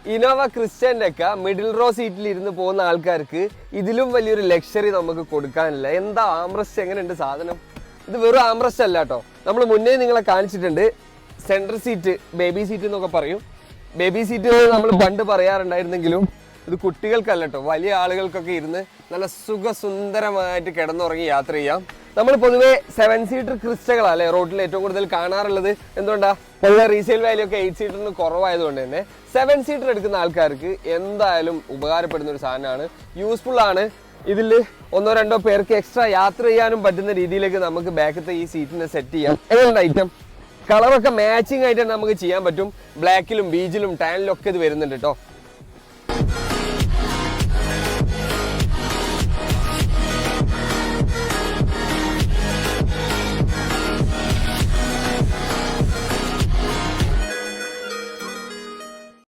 Innova ക്രിസ്റ്റന്റെ ഒക്കെ middle raw സീറ്റിൽ ഇരുന്ന് പോകുന്ന ആൾക്കാർക്ക് ഇതിലും വലിയൊരു ലക്ഷറി നമുക്ക് കൊടുക്കാനില്ല. എന്താ ആംറസ്റ്റ്, എങ്ങനെയുണ്ട് സാധനം? ഇത് വെറും ആംറസ്റ്റ് അല്ല കേട്ടോ. നമ്മൾ മുന്നേ നിങ്ങളെ കാണിച്ചിട്ടുണ്ട് സെൻട്രൽ സീറ്റ്, ബേബി സീറ്റ് എന്നൊക്കെ പറയും. ബേബി സീറ്റ് നമ്മൾ പണ്ട് പറയാറുണ്ടായിരുന്നെങ്കിലും ഇത് കുട്ടികൾക്കല്ല കേട്ടോ, വലിയ ആളുകൾക്കൊക്കെ ഇരുന്ന് നല്ല സുഖസുന്ദരമായിട്ട് കിടന്നുറങ്ങി യാത്ര ചെയ്യാം. നമ്മൾ പൊതുവേ 7 സീറ്റർ ക്രിസ്റ്റകളല്ലേ റോഡിൽ ഏറ്റവും കൂടുതൽ കാണാറുള്ളത്. എന്തുകൊണ്ടാ? പൊതുവെ റീസെയിൽ വാല്യൂ ഒക്കെ 8 സീറ്ററിന് കുറവായതുകൊണ്ട് തന്നെ 7 സീറ്റർ എടുക്കുന്ന ആൾക്കാർക്ക് എന്തായാലും ഉപകാരപ്പെടുന്ന ഒരു സാധനമാണ്, യൂസ്ഫുൾ ആണ്. ഇതിൽ 1-2 പേർക്ക് എക്സ്ട്രാ യാത്ര ചെയ്യാനും പറ്റുന്ന രീതിയിലേക്ക് നമുക്ക് ബാക്കത്തെ ഈ സീറ്റിനെ സെറ്റ് ചെയ്യാം. എങ്ങനെയുണ്ട് ഐറ്റം? കളറൊക്കെ മാച്ചിങ് ആയിട്ട് നമുക്ക് ചെയ്യാൻ പറ്റും. ബ്ലാക്കിലും ബീജിലും ടാനിലും ഒക്കെ ഇത് വരുന്നുണ്ട് കേട്ടോ.